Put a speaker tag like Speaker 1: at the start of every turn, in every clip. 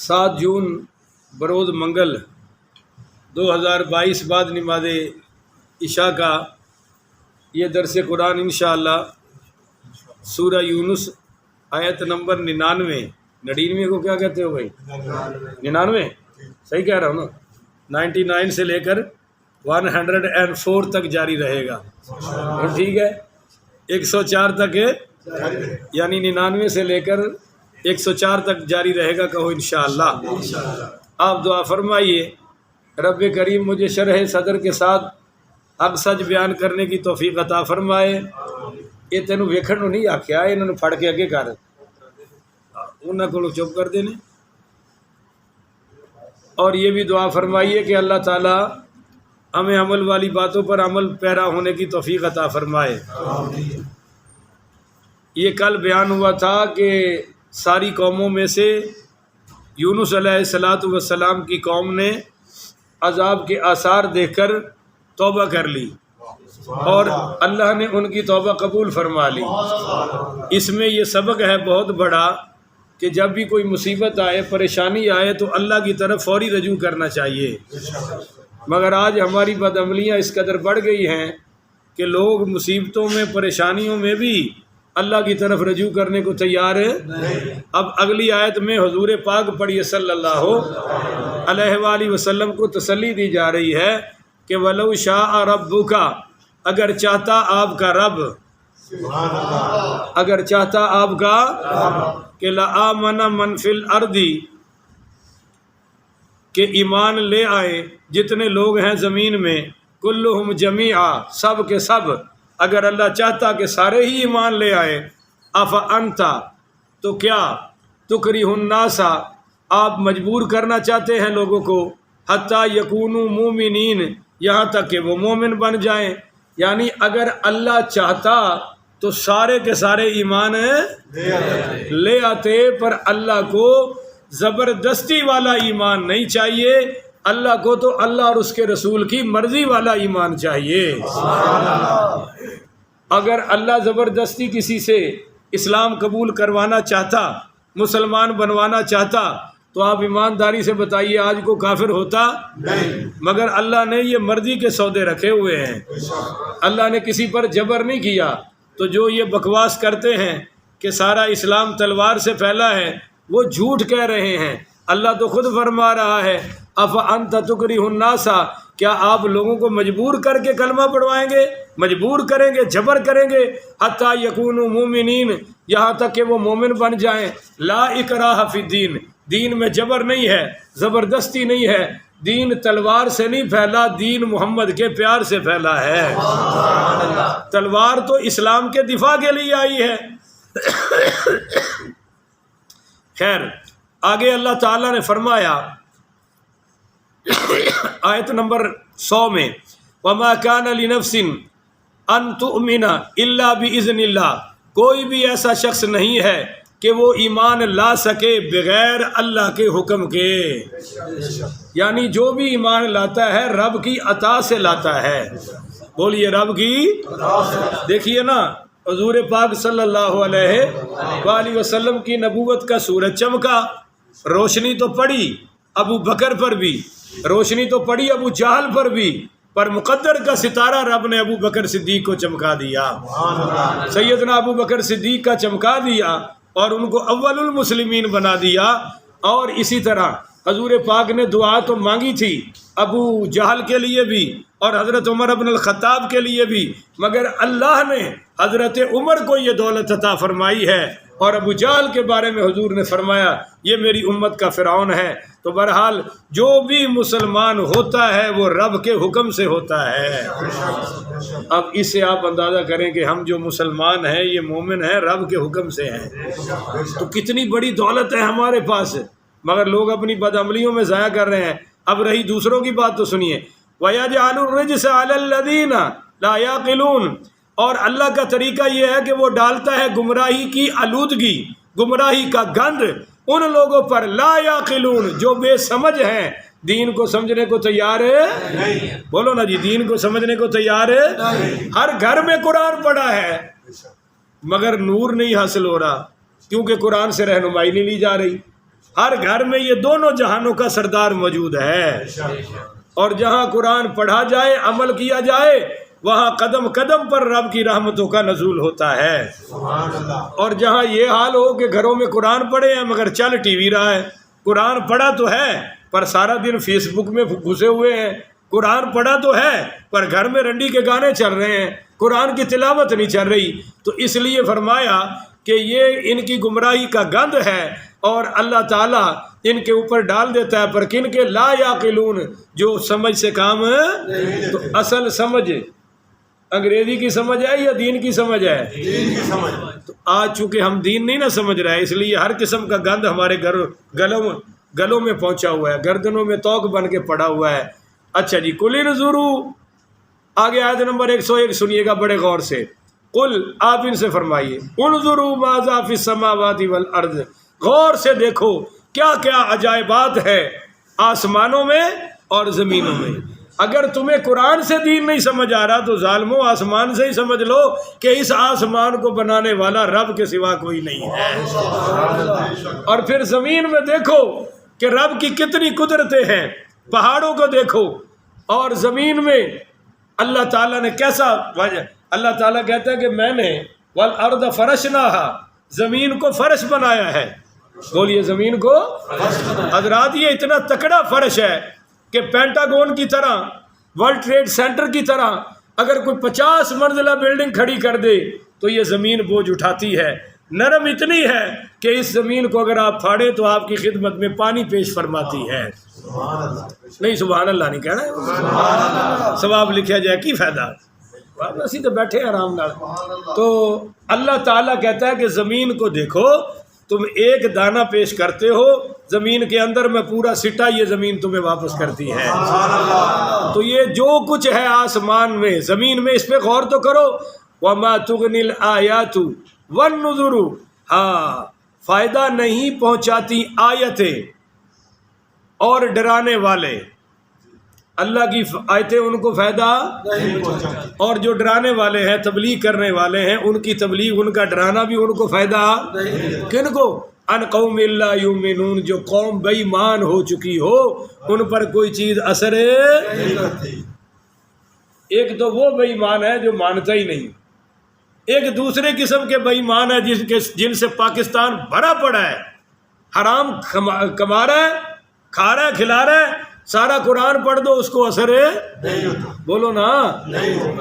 Speaker 1: 7 جون بروز منگل 2022 بعد نماز عشاء کا یہ درس قرآن انشاءاللہ سورہ یونس آیت نمبر 99 کو کیا کہتے ہو بھائی 99 صحیح کہہ رہا ہوں نا 99 سے لے کر 104 تک جاری رہے گا ٹھیک ہے 104 تک یعنی 99 سے لے کر 104 تک جاری رہے گا کہو انشاءاللہ آپ دعا فرمائیے رب کریم مجھے شرح صدر کے ساتھ حق سچ بیان کرنے کی توفیق عطا فرمائے یہ تینوں ویکھن نو نہیں آکھیا انہوں نے پھڑ کے اگے کر انہاں کو چپ کر دینے اور یہ بھی دعا فرمائیے کہ اللہ تعالی ہمیں عمل والی باتوں پر عمل پیرا ہونے کی توفیق عطا فرمائے یہ کل بیان ہوا تھا کہ ساری قوموں میں سے یونس علیہ السلام کی قوم نے عذاب کے آثار دیکھ کر توبہ کر لی اور اللہ نے ان کی توبہ قبول فرما لی۔ اس میں یہ سبق ہے بہت بڑا کہ جب بھی کوئی مصیبت آئے پریشانی آئے تو اللہ کی طرف فوری رجوع کرنا چاہیے، مگر آج ہماری بدعملیاں اس قدر بڑھ گئی ہیں کہ لوگ مصیبتوں میں پریشانیوں میں بھی اللہ کی طرف رجوع کرنے کو تیار ہے۔ اب اگلی آیت میں حضور پاک پڑھیے صلی اللہ علیہ وآلہ وسلم کو تسلی دی جا رہی ہے کہ وَلَوْ شَاءَ رَبُّكَ اگر چاہتا آپ کا رب اگر چاہتا آپ کا کہ لَآمَنَ مَنْ فِي الْأَرْضِ کہ ایمان لے آئے جتنے لوگ ہیں زمین میں کلہم جمیعا سب کے سب اگر اللہ چاہتا کہ سارے ہی ایمان لے آئے افانتا تو کیا تکرہ الناس آپ مجبور کرنا چاہتے ہیں لوگوں کو حتی یکونوا مومنین یہاں تک کہ وہ مومن بن جائیں، یعنی اگر اللہ چاہتا تو سارے کے سارے ایمان لے آتے، پر اللہ کو زبردستی والا ایمان نہیں چاہیے، اللہ کو تو اللہ اور اس کے رسول کی مرضی والا ایمان چاہیے۔ اگر اللہ زبردستی کسی سے اسلام قبول کروانا چاہتا مسلمان بنوانا چاہتا تو آپ ایمانداری سے بتائیے آج کو کافر ہوتا نہیں، مگر اللہ نے یہ مرضی کے سودے رکھے ہوئے ہیں، اللہ نے کسی پر جبر نہیں کیا۔ تو جو یہ بکواس کرتے ہیں کہ سارا اسلام تلوار سے پھیلا ہے وہ جھوٹ کہہ رہے ہیں۔ اللہ تو خود فرما رہا ہے افانت تکرہ الناس کیا آپ لوگوں کو مجبور کر کے کلمہ پڑھوائیں گے، مجبور کریں گے، جبر کریں گے حتی یکونوا مومنین یہاں تک کہ وہ مومن بن جائیں۔ لا اکراہ فی الدین دین میں جبر نہیں ہے، زبردستی نہیں ہے، دین تلوار سے نہیں پھیلا، دین محمد کے پیار سے پھیلا ہے۔ تلوار تو اسلام کے دفاع کے لیے آئی ہے۔ خیر آگے اللہ تعالیٰ نے فرمایا آیت نمبر 100 میں وَمَا كَانَ لِنَفْسٍ أَن تُؤْمِنَ إِلَّا بِإِذْنِ اللَّهِ کوئی بھی ایسا شخص نہیں ہے کہ وہ ایمان لا سکے بغیر اللہ کے حکم کے، یعنی جو بھی ایمان لاتا ہے رب کی عطا سے لاتا ہے۔ بولیے رب کی دیکھیے نا حضور پاک صلی اللہ علیہ وآلہ وسلم کی نبوت کا سورج چمکا، روشنی تو پڑی ابو بکر پر بھی، روشنی تو پڑی ابو جہل پر بھی، پر مقدر کا ستارہ رب نے ابو بکر صدیق کو چمکا دیا، سیدنا ابو بکر صدیق کا چمکا دیا اور ان کو اول المسلمین بنا دیا۔ اور اسی طرح حضور پاک نے دعا تو مانگی تھی ابو جہل کے لیے بھی اور حضرت عمر بن الخطاب کے لیے بھی، مگر اللہ نے حضرت عمر کو یہ دولت عطا فرمائی ہے، اور ابو جہل کے بارے میں حضور نے فرمایا یہ میری امت کا فرعون ہے۔ تو بہرحال جو بھی مسلمان ہوتا ہے وہ رب کے حکم سے ہوتا ہے۔ اب اس سے آپ اندازہ کریں کہ ہم جو مسلمان ہیں یہ مومن ہیں رب کے حکم سے ہیں، تو کتنی بڑی دولت ہے ہمارے پاس، مگر لوگ اپنی بدعملیوں میں ضائع کر رہے ہیں۔ اب رہی دوسروں کی بات تو سنیے وَيَجْعَلُ الرِّجْسَ عَلَى الَّذِينَ لَا يَعْقِلُونَ اور اللہ کا طریقہ یہ ہے کہ وہ ڈالتا ہے گمراہی کی آلودگی، گمراہی کا گند ان لوگوں پر لا یعقلون جو بے سمجھ ہیں، دین کو سمجھنے کو تیار ہے؟ بولو نا جی، دین کو سمجھنے کو تیار ہے؟ ہر گھر میں قرآن پڑھا ہے مگر نور نہیں حاصل ہو رہا، کیونکہ قرآن سے رہنمائی نہیں لی جا رہی۔ ہر گھر میں یہ دونوں جہانوں کا سردار موجود ہے، اور جہاں قرآن پڑھا جائے، عمل کیا جائے، وہاں قدم قدم پر رب کی رحمتوں کا نزول ہوتا ہے۔ اور جہاں یہ حال ہو کہ گھروں میں قرآن پڑھے ہیں مگر چل ٹی وی رہا ہے، قرآن پڑھا تو ہے پر سارا دن فیس بک میں گھسے ہوئے ہیں، قرآن پڑھا تو ہے پر گھر میں رنڈی کے گانے چل رہے ہیں، قرآن کی تلاوت نہیں چل رہی، تو اس لیے فرمایا کہ یہ ان کی گمراہی کا گند ہے اور اللہ تعالیٰ ان کے اوپر ڈال دیتا ہے، پر کن کے؟ لا یعقلون، جو سمجھ سے کام ہے۔ تو اصل سمجھ انگریزی کی سمجھ ہے یا دین کی سمجھ ہے؟
Speaker 2: دین کی سمجھ۔
Speaker 1: تو آج چونکہ ہم دین نہیں نہ سمجھ رہے، اس لیے ہر قسم کا گند ہمارے گلوں میں پہنچا ہوا ہے، گردنوں میں توق بن کے پڑا ہوا ہے۔ اچھا جی، قل انظروا، آگے آیت نمبر 101 سنیے گا بڑے غور سے۔ قل، آپ ان سے فرمائیے، انظروا ماذا فی السماوات والارض، غور سے دیکھو کیا کیا عجائبات ہے آسمانوں میں اور زمینوں میں۔ اگر تمہیں قرآن سے دین نہیں سمجھ آ رہا تو ظالموں آسمان سے ہی سمجھ لو کہ اس آسمان کو بنانے والا رب کے سوا کوئی نہیں ہے، اور پھر زمین میں دیکھو کہ رب کی کتنی قدرتیں ہیں، پہاڑوں کو دیکھو، اور زمین میں اللہ تعالیٰ نے کیسا، اللہ تعالیٰ کہتا ہے کہ میں نے والارض فرشناها، زمین کو فرش بنایا ہے۔ بولیے زمین کو، حضرات یہ اتنا تکڑا فرش ہے کہ پینٹاگون کی طرح، ورلڈ ٹریڈ سینٹر کی طرح اگر کوئی 50 منزلہ بلڈنگ کھڑی کر دے تو یہ زمین بوجھ اٹھاتی ہے، نرم اتنی ہے کہ اس زمین کو اگر آپ پھاڑیں تو آپ کی خدمت میں پانی پیش فرماتی ہے۔ نہیں سبحان اللہ نہیں کہنا ہے، ثواب لکھا جائے کی فائدہ، اسی تو بیٹھے آرام نال۔ تو اللہ تعالیٰ کہتا ہے کہ زمین کو دیکھو، تم ایک دانہ پیش کرتے ہو زمین کے اندر میں پورا سٹا یہ زمین تمہیں واپس کرتی ہے۔ تو یہ جو کچھ ہے آسمان میں زمین میں، اس پہ غور تو کرو۔ وما تغنی الآیات والنذر، ہاں فائدہ نہیں پہنچاتی آیتیں اور ڈرانے والے، اللہ کی آیتیں ان کو فائدہ نہیں پہنچاتی، اور جو ڈرانے والے ہیں، تبلیغ کرنے والے ہیں، ان کی تبلیغ، ان کا ڈرانا بھی ان کو فائدہ نہیں۔ کن کو؟ ان قوم لا یؤمنون، جو قوم بے ایمان ہو چکی ہو ان پر کوئی چیز اثر نہیں کرتی۔ ایک تو وہ بے ایمان ہے جو مانتا ہی نہیں، ایک دوسرے قسم کے بے ایمان ہے جن سے پاکستان بھرا پڑا ہے، حرام کما رہا ہے، کھا رہا ہے، کھلا رہا ہے، سارا قرآن پڑھ دو اس کو اثر نہیں ہوتا، بولو نا۔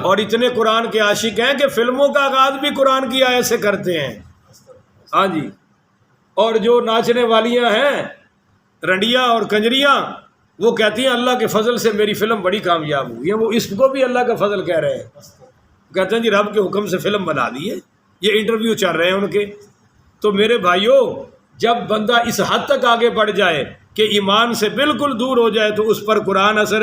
Speaker 1: اور اتنے قرآن کے عاشق ہیں کہ فلموں کا آغاز بھی قرآن کی آیت سے کرتے ہیں، ہاں جی۔ اور جو ناچنے والیاں ہیں رنڈیاں اور کنجریاں، وہ کہتی ہیں اللہ کے فضل سے میری فلم بڑی کامیاب ہوئی ہے، وہ اس کو بھی اللہ کا فضل کہہ رہے ہیں، کہتے ہیں جی رب کے حکم سے فلم بنا دی ہے، یہ انٹرویو چل رہے ہیں ان کے۔ تو میرے بھائیوں، جب بندہ اس حد تک آگے بڑھ جائے کہ ایمان سے بالکل دور ہو جائے تو اس پر قرآن اثر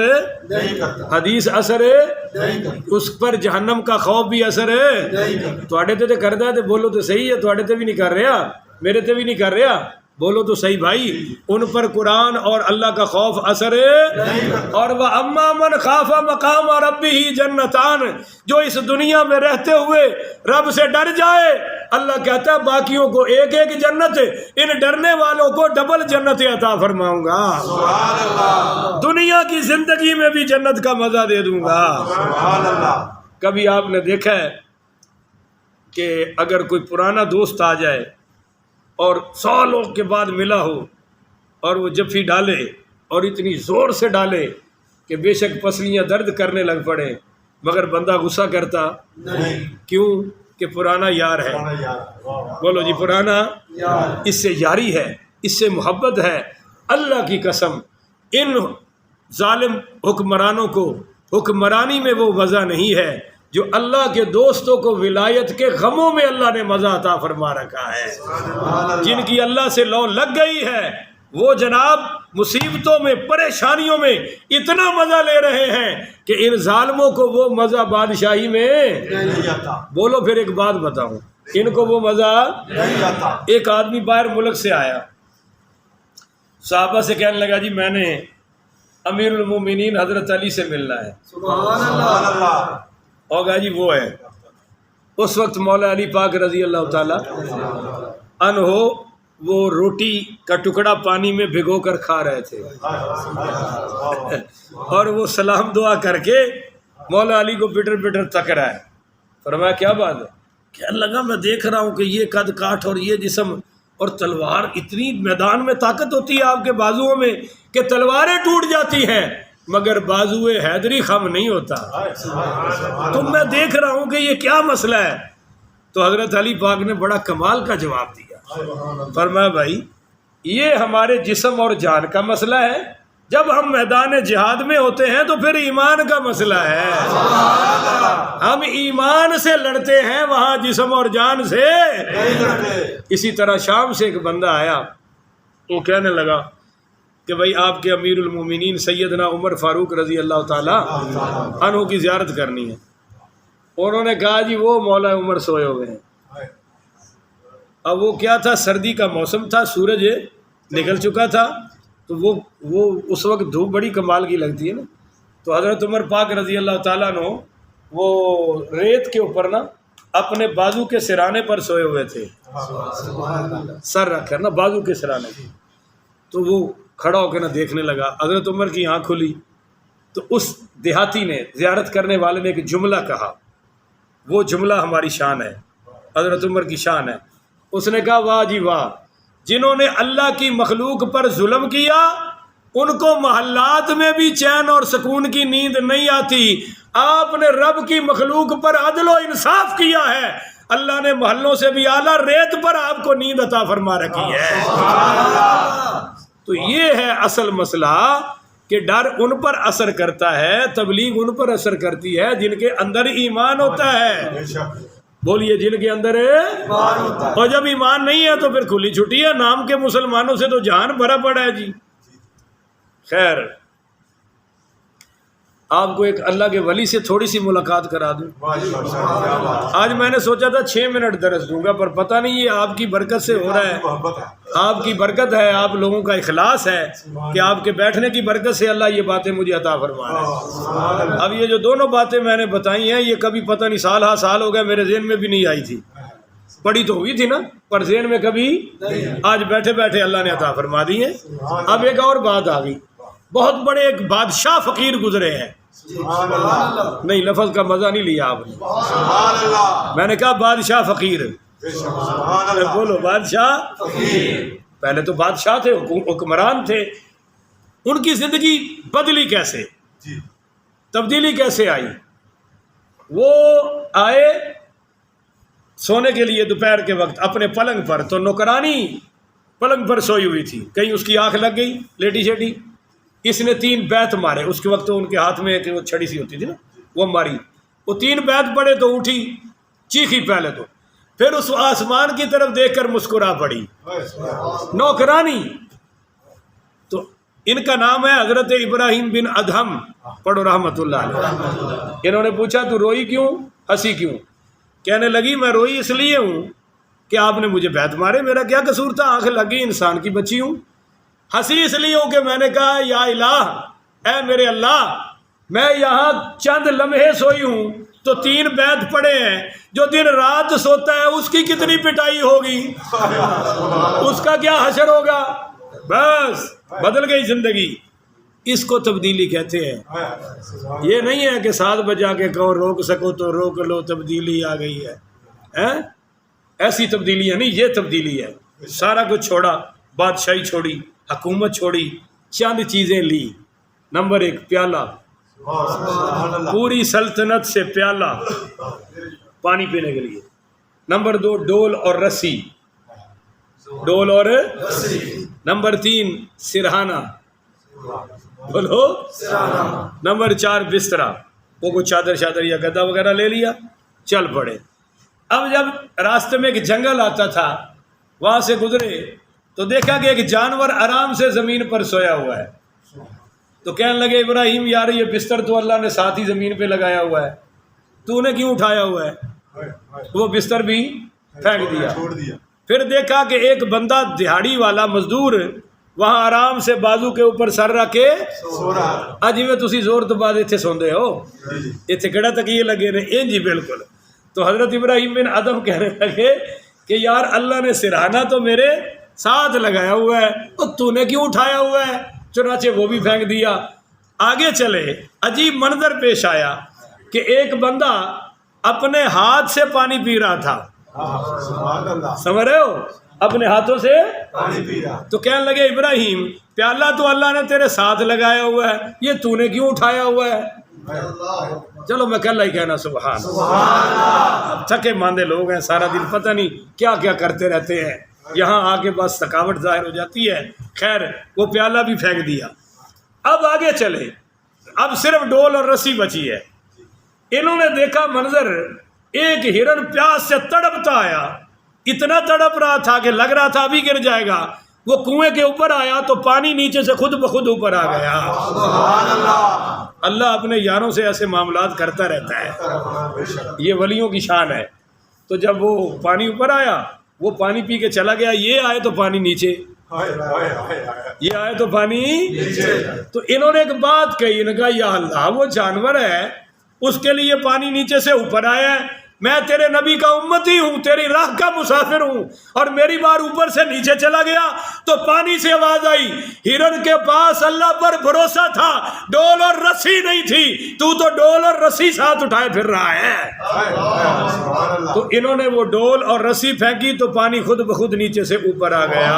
Speaker 1: نہیں کرتا، حدیث اثر نہیں کرتا، اس پر جہنم کا خوف بھی اثر نہیں کرتا۔ تواڈے تے کردا ہے تے بولو تو صحیح ہے، تواڈے تے بھی نہیں کر رہا، میرے تے بھی نہیں کر رہا، بولو تو صحیح بھائی، ان پر قرآن اور اللہ کا خوف اثر نہیں کرتا۔ اور وَأَمَّا مَنْ خَافَ مَقَامَ رَبِّهِ جَنَّتَانِ، جو اس دنیا میں رہتے ہوئے رب سے ڈر جائے، اللہ کہتا ہے باقیوں کو ایک ایک جنت، ان ڈرنے والوں کو ڈبل جنت عطا فرماؤں گا، سبحان اللہ، دنیا کی زندگی میں بھی جنت کا مزہ دے دوں گا، سبحان اللہ۔ کبھی آپ نے دیکھا ہے کہ اگر کوئی پرانا دوست آ جائے اور سالوں کے بعد ملا ہو اور وہ جفی ڈالے اور اتنی زور سے ڈالے کہ بے شک پسلیاں درد کرنے لگ پڑے، مگر بندہ غصہ کرتا نہیں، کیوں؟ کہ پرانا یار ہے، بولو جی پرانا، اس سے یاری ہے، اس سے محبت ہے۔ اللہ کی قسم ان ظالم حکمرانوں کو حکمرانی میں وہ مزہ نہیں ہے جو اللہ کے دوستوں کو ولایت کے غموں میں اللہ نے مزہ عطا فرما رکھا ہے۔ جن کی اللہ سے لو لگ گئی ہے وہ جناب مصیبتوں میں، پریشانیوں میں اتنا مزہ لے رہے ہیں کہ ان ظالموں کو وہ مزہ بادشاہی میں نہیں آتا۔ بولو پھر ایک بات بتاؤں، ان کو وہ مزہ نہیں آتا۔ ایک آدمی باہر ملک سے آیا، صحابہ سے کہنے لگا جی میں نے امیر المومنین حضرت علی سے ملنا ہے، سبحان اللہ، ہوگا جی وہ ہے۔ اس وقت مولا علی پاک رضی اللہ تعالی عنہ وہ روٹی کا ٹکڑا پانی میں بھگو کر کھا رہے تھے اور وہ سلام دعا کر کے مولا علی کو پٹر پٹر تک رہا ہے. فرمایا کیا بات ہے؟ کہنے لگا میں دیکھ رہا ہوں کہ یہ قد کاٹ اور یہ جسم اور تلوار، اتنی میدان میں طاقت ہوتی ہے آپ کے بازوؤں میں کہ تلواریں ٹوٹ جاتی ہیں مگر بازوئے حیدری خم نہیں ہوتا. تو میں دیکھ رہا ہوں کہ یہ کیا مسئلہ ہے. تو حضرت علی پاک نے بڑا کمال کا جواب دیا. فرمایا بھائی یہ ہمارے جسم اور جان کا مسئلہ ہے، جب ہم میدان جہاد میں ہوتے ہیں تو پھر ایمان کا مسئلہ ہے. ہم ایمان سے لڑتے ہیں، وہاں جسم اور جان سے. اسی طرح شام سے ایک بندہ آیا، وہ کہنے لگا کہ بھائی آپ کے امیر المومنین سیدنا عمر فاروق رضی اللہ تعالی عنہ کی زیارت کرنی ہے. انہوں نے کہا جی وہ مولا عمر سوئے ہوئے ہیں. اب وہ کیا تھا، سردی کا موسم تھا، سورج نکل چکا تھا، تو وہ اس وقت دھوپ بڑی کمال کی لگتی ہے نا. تو حضرت عمر پاک رضی اللہ تعالیٰ عنہ وہ ریت کے اوپر نا اپنے بازو کے سرانے پر سوئے ہوئے تھے، سر رکھ کر نا بازو کے سرانے پہ. تو وہ کھڑا ہو کے نا دیکھنے لگا. حضرت عمر کی آنکھ کھلی تو اس دیہاتی نے، زیارت کرنے والے نے ایک جملہ کہا. وہ جملہ ہماری شان ہے، حضرت عمر کی شان ہے. اس نے کہا واہ جی واہ، جنہوں نے اللہ کی مخلوق پر ظلم کیا ان کو محلات میں بھی چین اور سکون کی نیند نہیں آتی. آپ نے رب کی مخلوق پر عدل و انصاف کیا ہے، اللہ نے محلوں سے بھی اعلیٰ ریت پر آپ کو نیند عطا فرما رکھی ہے. تو یہ ہے اصل مسئلہ کہ ڈر ان پر اثر کرتا ہے، تبلیغ ان پر اثر کرتی ہے جن کے اندر ایمان ہوتا ہے. بولیے جن کے اندر ایمان ہوتا ہے. اور جب ایمان نہیں ہے تو پھر کھلی چھٹی ہے، نام کے مسلمانوں سے تو جہان بھرا پڑا ہے جی. خیر آپ کو ایک اللہ کے ولی سے تھوڑی سی ملاقات کرا دوں. آج میں نے سوچا تھا 6 منٹ درس دوں گا، پر پتہ نہیں یہ آپ کی برکت سے ہو رہا ہے. آپ کی برکت ہے، آپ لوگوں کا اخلاص ہے کہ آپ کے بیٹھنے کی برکت سے اللہ یہ باتیں مجھے عطا فرما رہا ہے. اب یہ جو دونوں باتیں میں نے بتائی ہیں یہ کبھی پتہ نہیں سال ہو گئے میرے ذہن میں بھی نہیں آئی تھی. پڑھی تو ہوئی تھی نا پر ذہن میں کبھی، آج بیٹھے بیٹھے اللہ نے عطا فرما دی ہے. اب ایک اور بات آ گئی، بہت بڑے ایک بادشاہ فقیر گزرے ہیں. نہیں لفظ کا مزہ نہیں لیا آپ نے. میں نے کہا بادشاہ فقیر. بولو بادشاہ فقیر. پہلے تو بادشاہ تھے، حکمران تھے، ان کی زندگی بدلی کیسے، تبدیلی کیسے آئی؟ وہ آئے سونے کے لیے دوپہر کے وقت اپنے پلنگ پر، تو نوکرانی پلنگ پر سوئی ہوئی تھی، کہیں اس کی آنکھ لگ گئی لیٹی شیٹی. اس نے 3 بیت مارے. اس کے وقت تو ان کے ہاتھ میں ایک وہ چھڑی سی ہوتی تھی نا، وہ ماری. وہ 3 بیت پڑے تو اٹھی، چیخی پہلے تو، پھر اس آسمان کی طرف دیکھ کر مسکرا پڑی نوکرانی. تو ان کا نام ہے حضرت ابراہیم بن ادہم، پڑھو رحمت اللہ علیہ. انہوں نے پوچھا تو روئی کیوں، ہنسی کیوں؟ کہنے لگی میں روئی اس لیے ہوں کہ آپ نے مجھے بیت مارے، میرا کیا قصور تھا، آنکھ لگی، انسان کی بچی ہوں. ہنسی اس لیے ہوں کہ میں نے کہا یا الہ، اے میرے اللہ، میں یہاں چند لمحے سوئی ہوں تو 3 بیت پڑے ہیں، جو دن رات سوتا ہے اس کی کتنی پٹائی ہوگی، اس کا کیا حشر ہوگا. بس بدل گئی زندگی. اس کو تبدیلی کہتے ہیں. یہ نہیں ہے کہ 7 بجا کے کہو روک سکو تو روک لو، تبدیلی آ گئی ہے. ایسی تبدیلیاں نہیں، یہ تبدیلی ہے. سارا کچھ چھوڑا، بادشاہی چھوڑی، حکومت چھوڑی، چند چیزیں لی. نمبر 1 پیالہ، پوری سلطنت سے پیالہ پانی پینے کے لیے. نمبر 2 ڈول اور رسی، ڈول اور رسی. نمبر 3 سرہانہ، بولو. نمبر 4 بسترا، وہ کوئی چادر شادر یا گدا وغیرہ لے لیا، چل پڑے. اب جب راستے میں ایک جنگل آتا تھا، وہاں سے گزرے تو دیکھا کہ ایک جانور آرام سے زمین پر سویا ہوا ہے. تو کہنے لگے ابراہیم یار یہ بستر تو اللہ نے ساتھ ہی زمین پہ لگایا ہوا ہے، تو نے کیوں اٹھایا ہوا ہے؟ وہ بستر بھی پھینک دیا. پھر دیکھا کہ ایک بندہ دہاڑی والا مزدور وہاں آرام سے بازو کے اوپر سر رکھ کے جی میں تسی زور تو بعد اتنے سوندے ہو، اتنے کہڑا تکیے لگے نے. جی بالکل. تو حضرت ابراہیم بن ادم کہنے لگے کہ یار اللہ نے سرہانہ تو میرے ساتھ لگایا ہوا ہے، اور تو نے کیوں اٹھایا ہوا ہے؟ چنانچہ وہ بھی پھینک دیا۔ آگے چلے، عجیب منظر پیش آیا کہ ایک بندہ اپنے ہاتھ سے پانی پی رہا تھا، سمجھ رہے ہو، اپنے ہاتھوں سے پانی پی رہا، تو کہنے لگے ابراہیم پیالہ تو اللہ نے تیرے ساتھ لگایا ہوا ہے، یہ تو نے کیوں اٹھایا ہوا ہے؟ چلو میں کل ہی کہنا سبحان اللہ۔ اب تھکے ماندے لوگ ہیں، سارا دن پتہ نہیں کیا کیا کرتے رہتے ہیں، یہاں آ کے بس تھکاوٹ ظاہر ہو جاتی ہے۔ خیر وہ پیالہ بھی پھینک دیا۔ اب آگے چلے، اب صرف ڈول اور رسی بچی ہے۔ انہوں نے دیکھا منظر، ایک ہرن پیاس سے تڑپتا آیا، اتنا تڑپ رہا تھا کہ لگ رہا تھا ابھی گر جائے گا۔ وہ کنویں کے اوپر آیا تو پانی نیچے سے خود بخود اوپر آ گیا۔ اللہ اپنے یاروں سے ایسے معاملات کرتا رہتا ہے، یہ ولیوں کی شان ہے۔ تو جب وہ پانی اوپر آیا، وہ پانی پی کے چلا گیا، یہ آئے تو پانی نیچے، یہ آئے تو پانی نیچے۔ تو انہوں نے ایک بات کہی، انہوں نے کہا یا اللہ وہ جانور ہے، اس کے لیے پانی نیچے سے اوپر آیا ہے، میں تیرے نبی کا امتی ہوں، تیری راہ کا مسافر ہوں، اور میری بار اوپر سے نیچے چلا گیا تو پانی سے آواز آئی، ہرن کے پاس اللہ پر بھروسہ تھا، ڈول اور رسی نہیں تھی، تو ڈول اور رسی ساتھ اٹھائے پھر رہا ہے۔ تو انہوں نے وہ ڈول اور رسی پھینکی تو پانی خود بخود نیچے سے اوپر آ گیا۔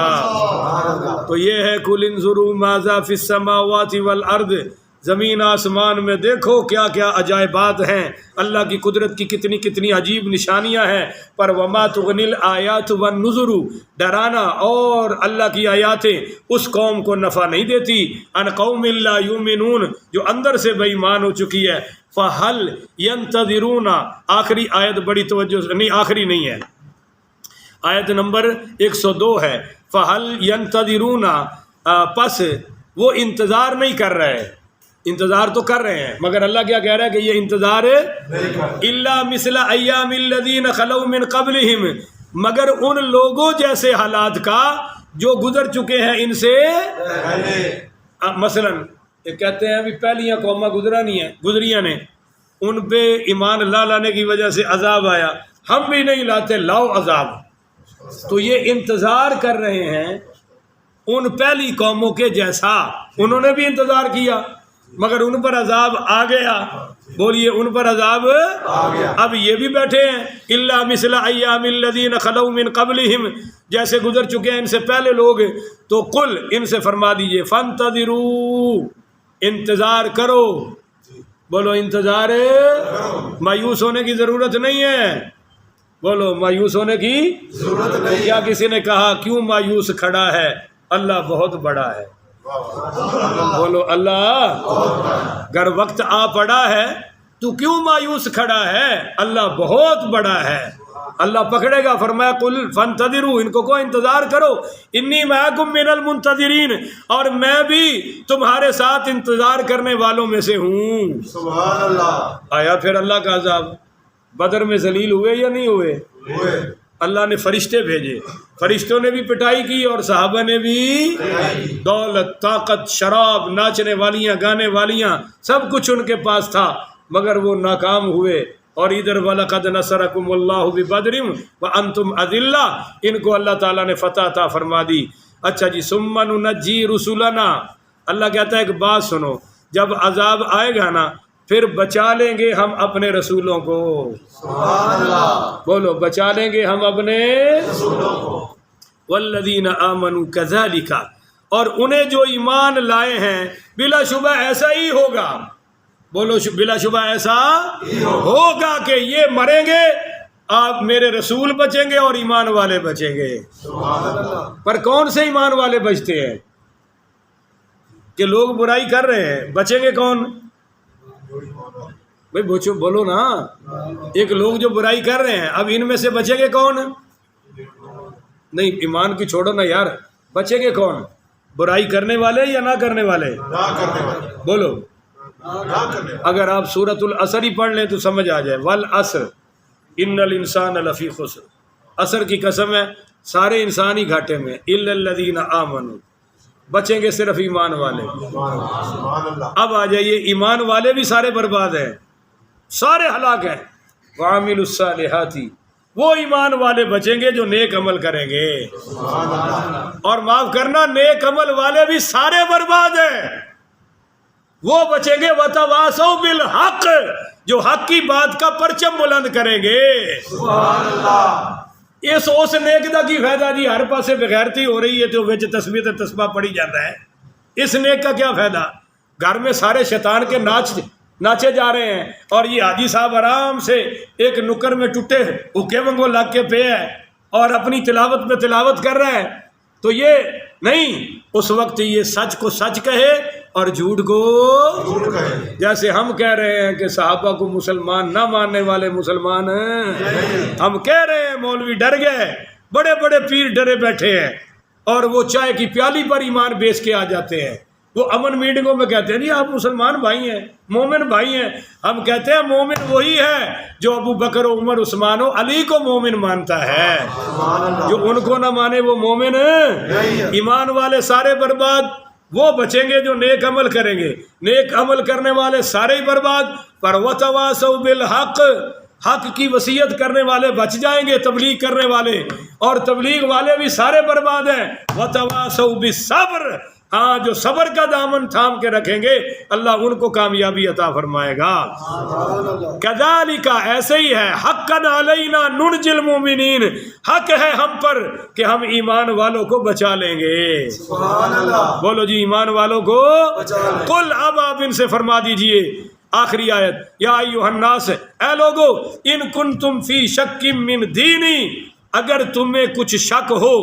Speaker 1: تو یہ ہے قُلِ انظُرُوا ماذا فِي السَّمَاوَاتِ وَالْأَرْضِ، زمین آسمان میں دیکھو کیا کیا عجائبات ہیں، اللہ کی قدرت کی کتنی کتنی عجیب نشانیاں ہیں۔ پر وما تغنی الآیات والنذر، ڈرانا اور اللہ کی آیاتیں اس قوم کو نفع نہیں دیتی، ان قوم لا یؤمنون، جو اندر سے بے ایمان ہو چکی ہے۔ فہل ینتظرون، آخری آیت بڑی توجہ سے، نہیں آخری نہیں ہے، آیت نمبر 102 ہے۔ فہل ینتظرون، پس وہ انتظار نہیں کر رہے، انتظار تو کر رہے ہیں مگر اللہ کیا کہہ رہا ہے کہ یہ انتظار الا مثل ایام الذین خلو من قبلہم، مگر ان لوگوں جیسے حالات کا جو گزر چکے ہیں ان سے۔ مثلا یہ کہتے ہیں ابھی پہلیاں قومیں گزریاں نے، ان پہ ایمان لا لانے کی وجہ سے عذاب آیا، ہم بھی نہیں لاتے، لاؤ عذاب۔ تو یہ انتظار کر رہے ہیں ان پہلی قوموں کے جیسا، انہوں نے بھی انتظار کیا مگر ان پر عذاب آ گیا، بولیے ان پر عذاب آ گیا۔ اب یہ بھی بیٹھے ہیں الا مثل ایام الذین خلو من قبلہم، جیسے گزر چکے ہیں ان سے پہلے لوگ، تو قل ان سے فرما دیجئے فانتظروا، انتظار کرو، بولو انتظار، مایوس ہونے کی ضرورت نہیں ہے، بولو مایوس ہونے کی ضرورت نہیں۔ کیا کسی نے کہا کیوں مایوس کھڑا ہے؟ اللہ بہت بڑا ہے، بولو اللہ، اگر وقت آ پڑا ہے تو کیوں مایوس کھڑا ہے؟ اللہ بہت بڑا ہے، اللہ پکڑے گا۔ فرمایا قل فانتظروا، ان کو انتظار کرو، انی معکم من المنتظرین، اور میں بھی تمہارے ساتھ انتظار کرنے والوں میں سے ہوں۔ سبحان اللہ۔ آیا پھر اللہ کا عذاب، بدر میں ذلیل ہوئے یا نہیں ہوئے؟ اللہ نے فرشتے بھیجے، فرشتوں نے بھی پٹائی کی اور صحابہ نے بھی، دولت، طاقت، شراب، ناچنے والیاں، گانے والیاں، سب کچھ ان کے پاس تھا مگر وہ ناکام ہوئے۔ اور ادھر وَلَقَدْ نَصَرَكُمُ اللَّهُ بِبَدْرٍ وَأَنْتُمْ أَذِلَّةٌ، ان کو اللہ تعالیٰ نے فتح عطا فرما دی۔ اچھا جی، ثُمَّ نُنَجِّي رُسُلَنَا، اللہ کہتا ہے ایک بات سنو، جب عذاب آئے گا نا پھر بچا لیں گے ہم اپنے رسولوں کو، سبحان اللہ، بولو بچا لیں گے ہم اپنے رسولوں کو۔ والذین آمنوا کذالک، اور انہیں جو ایمان لائے ہیں بلا شبہ ایسا ہی ہوگا، بولو بلا شبہ ایسا ہوگا کہ یہ مریں گے، آپ میرے رسول بچیں گے اور ایمان والے بچیں گے۔ سبحان اللہ۔ پر کون سے ایمان والے بچتے ہیں کہ لوگ برائی کر رہے ہیں، بچیں گے کون؟ بھائی بچو بولو نا، ایک لوگ جو برائی کر رہے ہیں، اب ان میں سے بچیں گے کون؟ نہیں ایمان کی چھوڑو نا یار، بچیں گے کون؟ برائی کرنے والے یا نہ کرنے والے؟ نہ کرنے والے، بولو نہ کرنے والے۔ اگر آپ سورۃ العصر ہی پڑھ لیں تو سمجھ آ جائے، والعصر ان الانسان لفی خسر، عصر کی قسم ہے سارے انسان ہی گھاٹے میں، الا الذین آمنوا، بچیں گے صرف ایمان والے۔ اب آ جائیے، ایمان والے بھی سارے برباد ہیں، سارے ہلاک ہیں۔ وعاملوا الصالحات، وہ ایمان والے بچیں گے جو نیک عمل کریں گے. اور معاف کرنا، نیک عمل والے بھی سارے برباد ہیں. وہ بچیں گے وتواصوا بالحق، جو حق کی بات کا پرچم بلند کریں گے. سبحان اللہ. اس نیک دا کی فائدہ جی؟ ہر پاسے بغیرتی ہو رہی ہے تو وچ تسبیح تے تسبیح پڑھی جاتا ہے. اس نیک کا کیا فائدہ؟ گھر میں سارے شیطان کے ناچے جا رہے ہیں اور یہ حاجی صاحب آرام سے ایک نکر میں ٹوٹے حکے وانگو لگ کے پے ہے اور اپنی تلاوت میں تلاوت کر رہا ہے. تو یہ نہیں، اس وقت یہ سچ کو سچ کہے اور جھوٹ کو جھوٹ کہے. جیسے ہم کہہ رہے ہیں کہ صحابہ کو مسلمان نہ ماننے والے مسلمان ہیں. ہم کہہ رہے ہیں مولوی ڈر گئے، بڑے بڑے پیر ڈرے بیٹھے ہیں اور وہ چائے کی پیالی پر ایمان بیچ کے آ جاتے ہیں. وہ امن میٹنگوں میں کہتے ہیں جی آپ مسلمان بھائی ہیں، مومن بھائی ہیں. ہم کہتے ہیں مومن وہی ہے جو ابو بکر و عمر عثمان و علی کو مومن مانتا ہے. جو ان کو نہ مانے وہ مومن ہے. ایمان والے سارے برباد، وہ بچیں گے جو نیک عمل کریں گے. نیک عمل کرنے والے سارے ہی برباد. پر وتواصوا بالحق، حق کی وصیت کرنے والے بچ جائیں گے، تبلیغ کرنے والے. اور تبلیغ والے بھی سارے برباد ہیں. وتواصوا بالصبر، ہاں جو صبر کا دامن تھام کے رکھیں گے اللہ ان کو کامیابی عطا فرمائے گا. کذالک، ایسے ہی ہے. حقا علینا ننجی المؤمنین، حق ہے ہم پر کہ ہم ایمان والوں کو بچا لیں گے. سبحان اللہ. بولو جی ایمان والوں کو قل، اب آپ ان سے فرما دیجئے آخری آیت، یا ایھا الناس، اے لوگو، ان کنتم فی شک من دینی، اگر تمہیں کچھ شک ہو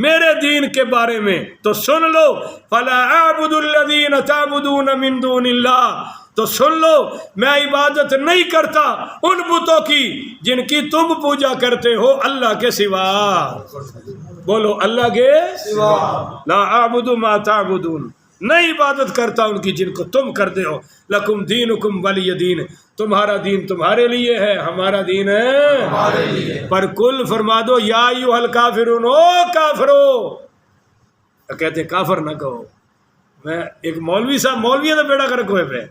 Speaker 1: میرے دین کے بارے میں تو سن لو. فلا اعبد الذین تعبدون من دون اللہ، تو سن لو میں عبادت نہیں کرتا ان بتوں کی جن کی تم پوجا کرتے ہو اللہ کے سوا. بولو اللہ کے سوا. لا اعبد ما تعبدون، نہیں عبادت کرتا ان کی جن کو تم کرتے ہو. لکم دینکم ولی دین، تمہارا دین تمہارے لیے ہے، ہمارا دین ہے ہمارے لیے. پر کل فرما دو یا ایھا الکافرون، او کافرو. کہتے کافر نہ کہو. میں ایک مولوی صاحب، مولوی تو بیڑا کر کوئے پہ،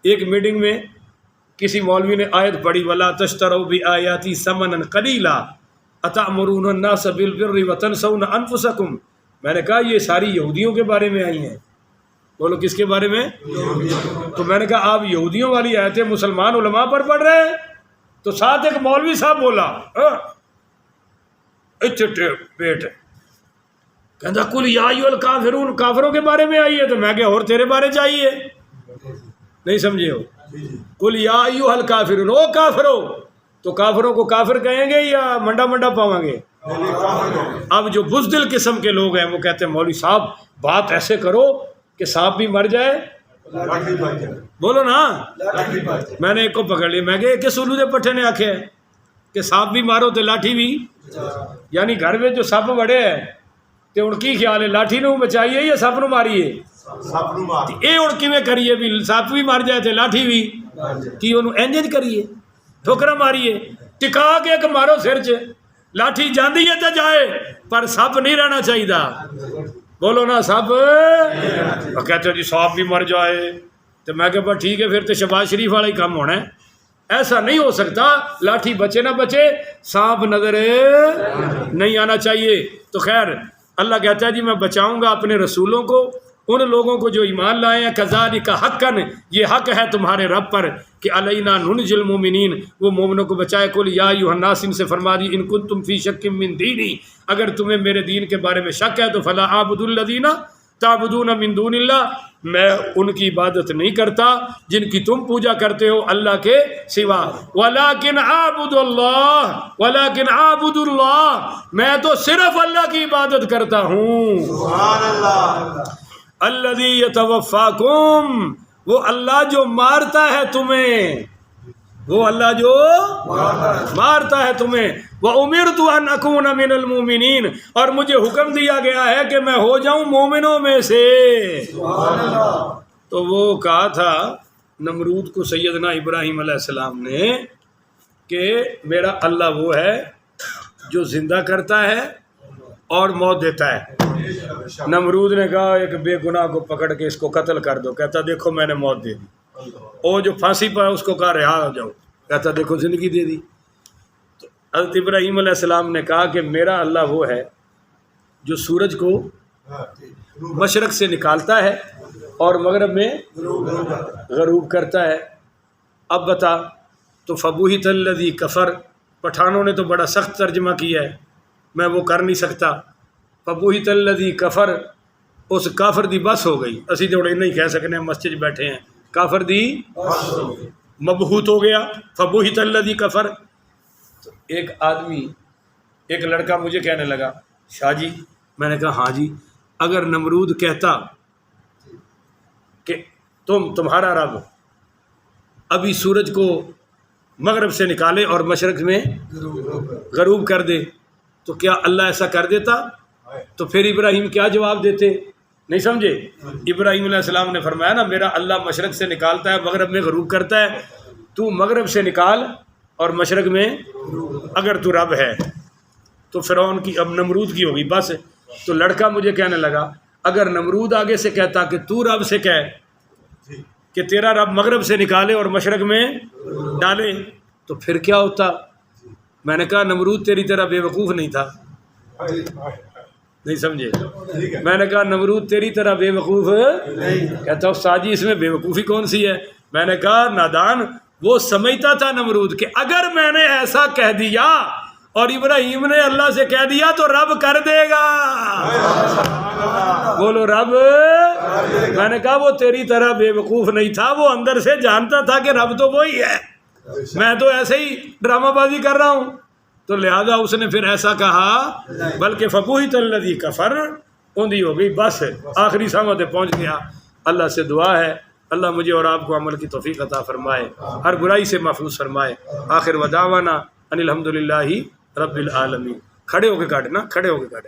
Speaker 1: ایک میٹنگ میں کسی مولوی نے آیت پڑھی ولا تشتروا بآیاتی ثمنا قلیلا اتأمرون الناس بالبر وتنسون انفسکم. میں نے کہا یہ ساری یہودیوں کے بارے میں آئی ہیں. بولو کس کے بارے میں؟ تو میں نے کہا آپ یہودیوں والی آیتیں مسلمان علماء پر پڑھ رہے ہیں؟ تو ساتھ ایک مولوی صاحب بولا پیٹ کہتا کل یا ایھا الکافرون، کافروں کے بارے میں آئی ہے. تو میں کہ اور تیرے بارے چاہیے؟ نہیں سمجھے ہو؟ کل یا ایھا الکافرون، او کافرو. تو کافروں کو کافر کہیں گے یا منڈا منڈا پاؤں گے؟ اب جو بزدل قسم کے لوگ ہیں وہ کہتے ہیں مولوی صاحب بات ایسے کرو کہ سانپ بھی مر جائے. بولو نا. میں نے ایک کو پکڑ لی، میں کہ کس الو دے پٹھے نے آکھے کہ سانپ بھی مارو تو لاٹھی بھی. یعنی گھر میں جو سپ بڑے ہیں تو ان کی خیال ہے لاٹھی نو بچائیے یا سپ نو ماریے. یہ ہوں کیویں کریے بھی سپ بھی مر جائے تو لاٹھی بھی کی انہوں انجنج کریے، ٹھوکرا ماریے، ٹکا کے ایک مارو سر چ. لاٹھی جاندی ہے تو جائے پر سپ نہیں رہنا چاہیے. بولو نا سب. کہتے جی سانپ بھی مر جائے. تو میں کہ ٹھیک ہے پھر تو شہباز شریف والا ہی کام ہونا ہے. ایسا نہیں ہو سکتا، لاٹھی بچے نہ بچے سانپ نظر نہیں آنا چاہیے. تو خیر اللہ کہتا ہے جی میں بچاؤں گا اپنے رسولوں کو، ان لوگوں کو جو ایمان لائے ہیں. کذالک حقا، یہ حق ہے تمہارے رب پر کہ علینا ننجی المؤمنین، وہ مومنوں کو بچائے. قل یا ایھا الناس، ان سے فرما دی ان کنتم فی شک من دینی، اگر تمہیں میرے دین کے بارے میں شک ہے تو فلا اعبد الذین تعبدون من دون اللہ، میں ان کی عبادت نہیں کرتا جن کی تم پوجا کرتے ہو اللہ کے سوا. ولکن اعبد اللہ، ولکن اعبد اللہ، میں تو صرف اللہ کی عبادت کرتا ہوں. سبحان اللہ. الذی یتوفاکم، وہ اللہ جو مارتا ہے تمہیں، وہ اللہ جو مارتا ہے تمہیں. وَأُمِرْتُ أَنْ أَكُونَ مِنَ الْمُؤْمِنِينَ، اور مجھے حکم دیا گیا ہے کہ میں ہو جاؤں مومنوں میں سے. تو وہ کہا تھا نمرود کو سیدنا ابراہیم علیہ السلام نے کہ میرا اللہ وہ ہے جو زندہ کرتا ہے اور موت دیتا ہے. نمرود نے کہا ایک بے گناہ کو پکڑ کے اس کو قتل کر دو. کہتا دیکھو میں نے موت دے دی. اور جو پھانسی پر اس کو کہا رہا ہو جاؤ. کہتا دیکھو زندگی دے دی. تو حضرت ابراہیم علیہ السلام نے کہا کہ میرا اللہ وہ ہے جو سورج کو مشرق سے نکالتا ہے اور مغرب میں غروب کرتا ہے. اب بتا تو فبوہت الذی کفر، پٹھانوں نے تو بڑا سخت ترجمہ کیا ہے، میں وہ کر نہیں سکتا. فبوہت الذی کفر، اس کافر دی بس ہو گئی. اسی تو نہیں کہہ سکنے، مسجد بیٹھے ہیں، کافر دی مبہوت ہو گیا. فبوہت الذی کفر. تو ایک آدمی، ایک لڑکا مجھے کہنے لگا شاہ جی، میں نے کہا ہاں جی، اگر نمرود کہتا کہ تمہارا رب ابھی سورج کو مغرب سے نکالے اور مشرق میں غروب کر دے تو کیا اللہ ایسا کر دیتا؟ تو پھر ابراہیم کیا جواب دیتے؟ نہیں سمجھے؟ ابراہیم علیہ السلام نے فرمایا نا میرا اللہ مشرق سے نکالتا ہے مغرب میں غروب کرتا ہے، تو مغرب سے نکال اور مشرق میں اگر تو رب ہے. تو فرعون کی اب نمرود کی ہوگی بس. تو لڑکا مجھے کہنے لگا اگر نمرود آگے سے کہتا کہ تو رب سے کہہ کہ تیرا رب مغرب سے نکالے اور مشرق میں ڈالے تو پھر کیا ہوتا؟ میں نے کہا نمرود تیری طرح بے وقوف نہیں تھا. نہیں سمجھے؟ میں نے کہا نمرود تیری طرح بے وقوف. کہتا استاد جی اس میں بے وقوفی کون سی ہے؟ میں نے کہا نادان، وہ سمجھتا تھا نمرود کہ اگر میں نے ایسا کہہ دیا اور ابراہیم نے اللہ سے کہہ دیا تو رب کر دے گا. بولو رب. میں نے کہا وہ تیری طرح بے وقوف نہیں تھا، وہ اندر سے جانتا تھا کہ رب تو وہی ہے، میں تو ایسے ہی ڈرامہ بازی کر رہا ہوں. تو لہذا اس نے پھر ایسا کہا، بلکہ فبوہت الذی کفر اوندھی ہو گئی بس، آخری سمجھ پہنچ گیا. اللہ سے دعا ہے اللہ مجھے اور آپ کو عمل کی توفیق عطا فرمائے، ہر برائی سے محفوظ فرمائے. آخر ودعوانا ان الحمدللہ رب العالمین. کھڑے ہو کے کاٹنا، کھڑے ہو کے کاٹے.